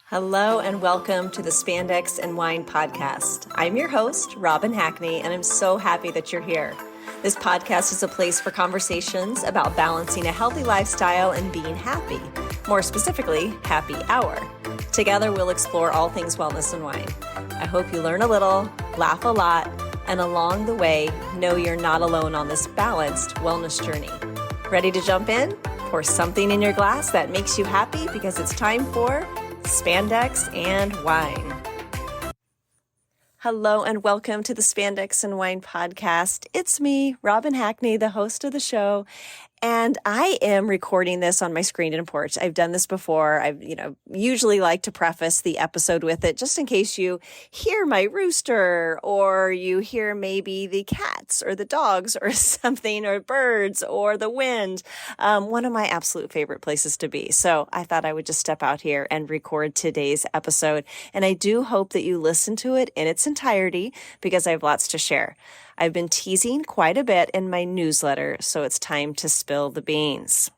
Hello and welcome to the Spandex Wine Podcast. I'm your host, Robin Hackney, and I'm so happy that you're here. This podcast is a place for conversations about balancing a healthy lifestyle and being happy. More specifically, happy hour. Together, we'll explore all things wellness and wine. I hope you learn a little, laugh a lot, and along the way, know you're not alone on this balanced wellness journey. Ready to jump in? Pour something in your glass that makes you happy because it's time for Spandex and Wine. Hello and welcome to the Spandex and Wine Podcast. It's me, Robin Hackney, the host of the show, and I am recording this on my screen and porch. I've done this before. I usually like to preface the episode with it just in case you hear my rooster or you hear maybe the cats or the dogs or something or birds or the wind. One of my absolute favorite places to be. So I thought I would just step out here and record today's episode. And I do hope that you listen to it in its entirety because I have lots to share. I've been teasing quite a bit in my newsletter, so it's time to spill the beans.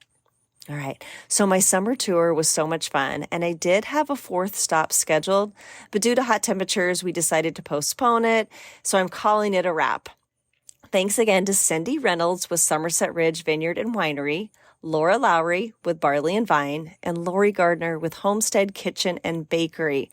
All right, so my summer tour was so much fun, and I did have a fourth stop scheduled, but due to hot temperatures, we decided to postpone it, so I'm calling it a wrap. Thanks again to Cindy Reynolds with Somerset Ridge Vineyard and Winery, Laura Lowry with Barley and Vine, and Lori Gardner with Homestead Kitchen and Bakery.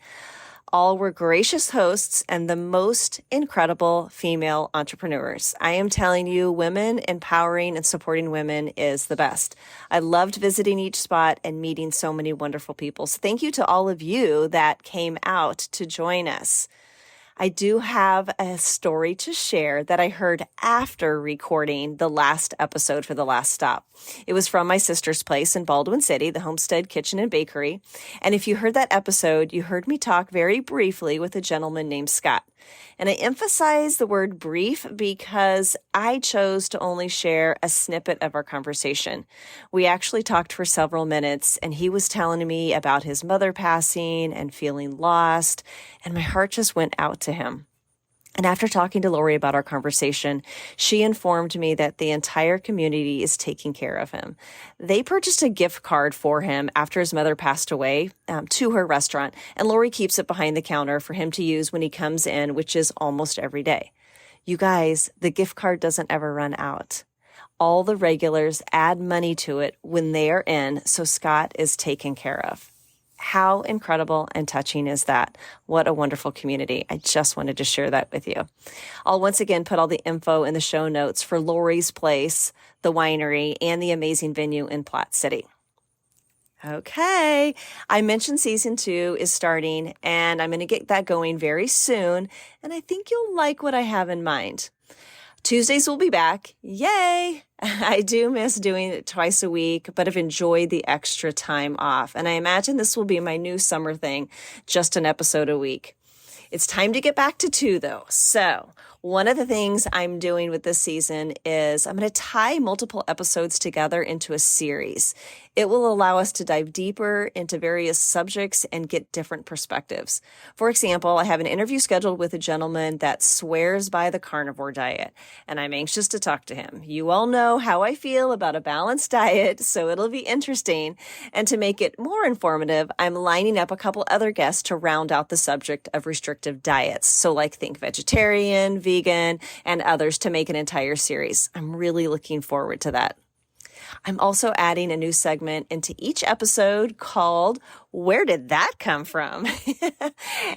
All were gracious hosts and the most incredible female entrepreneurs. I am telling you, women empowering and supporting women is the best. I loved visiting each spot and meeting so many wonderful people. So thank you to all of you that came out to join us. I do have a story to share that I heard after recording the last episode for the last stop. It was from my sister's place in Baldwin City, the Homestead Kitchen and Bakery. And if you heard that episode, you heard me talk very briefly with a gentleman named Scott. And I emphasize the word brief because I chose to only share a snippet of our conversation. We actually talked for several minutes, and he was telling me about his mother passing and feeling lost, and my heart just went out to him. And after talking to Lori about our conversation, she informed me that the entire community is taking care of him. They purchased a gift card for him after his mother passed away to her restaurant, and Lori keeps it behind the counter for him to use when he comes in, which is almost every day. You guys, the gift card doesn't ever run out. All the regulars add money to it when they are in, so Scott is taken care of. How incredible and touching is that? What a wonderful community. I just wanted to share that with you. I'll once again put all the info in the show notes for Lori's place, the winery, and the amazing venue in Platte City. Okay, I mentioned season 2 is starting, and I'm going to get that going very soon, and I think you'll like what I have in mind. Tuesdays will be back. Yay! I do miss doing it twice a week, but have enjoyed the extra time off. And I imagine this will be my new summer thing, just an episode a week. It's time to get back to 2, though. So one of the things I'm doing with this season is I'm going to tie multiple episodes together into a series. It will allow us to dive deeper into various subjects and get different perspectives. For example, I have an interview scheduled with a gentleman that swears by the carnivore diet, and I'm anxious to talk to him. You all know how I feel about a balanced diet, so it'll be interesting. And to make it more informative, I'm lining up a couple other guests to round out the subject of restrictive diets. So think vegetarian, vegan, and others to make an entire series. I'm really looking forward to that. I'm also adding a new segment into each episode called Where Did That Come From?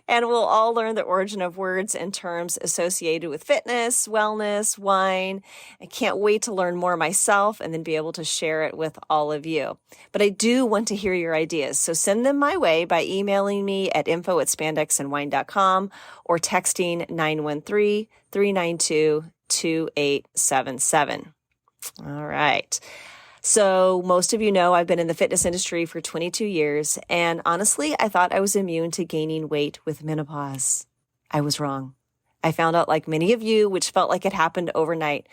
And we'll all learn the origin of words and terms associated with fitness, wellness, wine. I can't wait to learn more myself and then be able to share it with all of you. But I do want to hear your ideas, so send them my way by emailing me at info@spandexandwine.com or texting 913-392-2877. All right. So most of you know I've been in the fitness industry for 22 years, and honestly, I thought I was immune to gaining weight with menopause. I was wrong. I found out, like many of you, which felt like it happened overnight,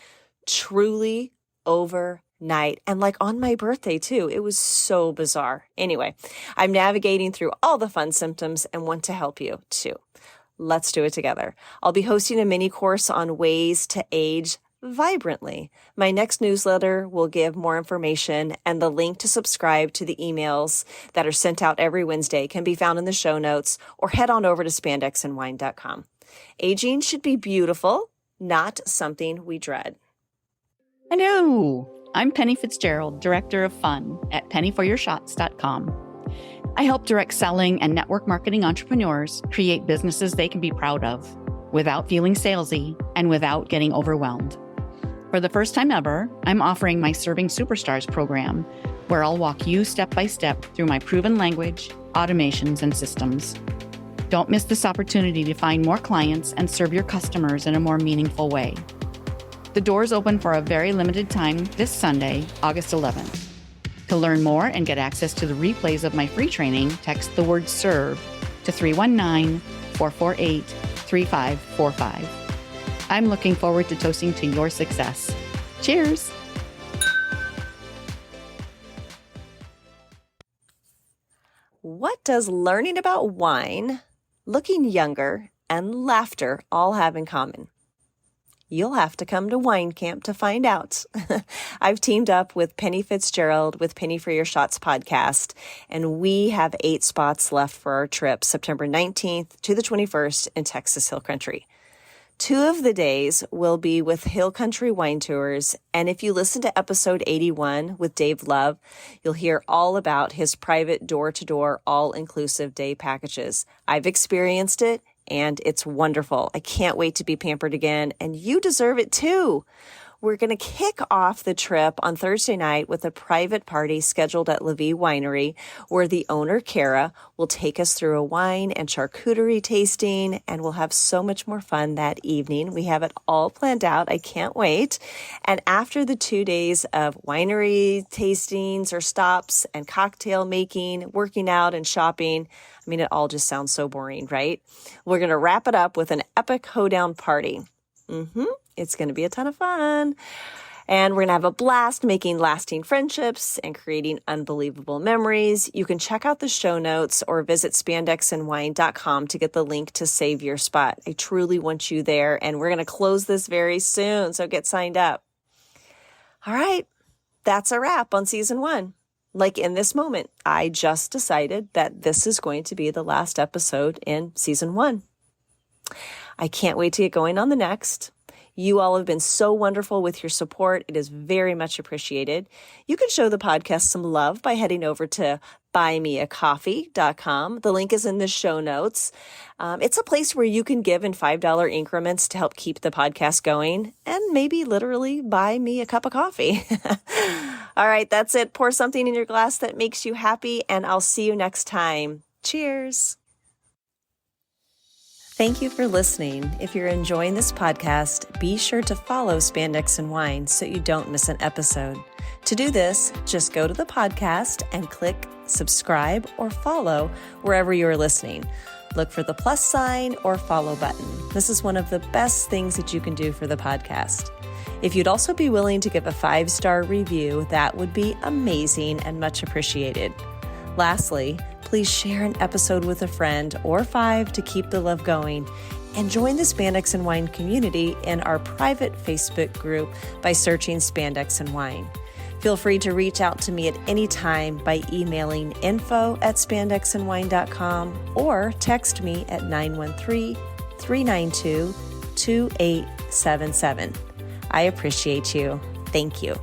truly overnight, and on my birthday too. It was so bizarre. Anyway, I'm navigating through all the fun symptoms and want to help you too. Let's do it together. I'll be hosting a mini course on ways to age vibrantly. My next newsletter will give more information, and the link to subscribe to the emails that are sent out every Wednesday can be found in the show notes, or head on over to spandexandwine.com. Aging should be beautiful, not something we dread. Hello, I'm Penny Fitzgerald, Director of Fun at pennyforyourshots.com. I help direct selling and network marketing entrepreneurs create businesses they can be proud of without feeling salesy and without getting overwhelmed. For the first time ever, I'm offering my Serving Superstars program, where I'll walk you step by step through my proven language, automations, and systems. Don't miss this opportunity to find more clients and serve your customers in a more meaningful way. The doors open for a very limited time this Sunday, August 11th. To learn more and get access to the replays of my free training, text the word SERVE to 319-448-3545. I'm looking forward to toasting to your success. Cheers! What does learning about wine, looking younger, and laughter all have in common? You'll have to come to Wine Camp to find out. I've teamed up with Penny Fitzgerald with Penny for Your Shots podcast, and we have 8 spots left for our trip, September 19th to the 21st in Texas Hill Country. 2 of the days will be with Hill Country Wine Tours, and if you listen to episode 81 with Dave Love, you'll hear all about his private door-to-door, all-inclusive day packages. I've experienced it, and it's wonderful. I can't wait to be pampered again, and you deserve it too. We're going to kick off the trip on Thursday night with a private party scheduled at Levy Winery, where the owner, Kara, will take us through a wine and charcuterie tasting, and we'll have so much more fun that evening. We have it all planned out. I can't wait. And after the 2 days of winery tastings or stops and cocktail making, working out and shopping, I mean, it all just sounds so boring, right? We're going to wrap it up with an epic hoedown party. It's going to be a ton of fun. And we're going to have a blast making lasting friendships and creating unbelievable memories. You can check out the show notes or visit spandexandwine.com to get the link to save your spot. I truly want you there, and we're going to close this very soon, so get signed up. All right, that's a wrap on season 1. Like in this moment, I just decided that this is going to be the last episode in season 1. I can't wait to get going on the next. You all have been so wonderful with your support. It is very much appreciated. You can show the podcast some love by heading over to buymeacoffee.com. The link is in the show notes. It's a place where you can give in $5 increments to help keep the podcast going and maybe literally buy me a cup of coffee. All right, that's it. Pour something in your glass that makes you happy, and I'll see you next time. Cheers. Thank you for listening. If you're enjoying this podcast, be sure to follow Spandex and Wine so you don't miss an episode. To do this, just go to the podcast and click subscribe or follow wherever you are listening. Look for the plus sign or follow button. This is one of the best things that you can do for the podcast. If you'd also be willing to give a 5-star review, that would be amazing and much appreciated. Lastly, please share an episode with a friend or 5 to keep the love going, and join the Spandex and Wine community in our private Facebook group by searching Spandex and Wine. Feel free to reach out to me at any time by emailing info@spandexandwine.com or text me at 913-392-2877. I appreciate you. Thank you.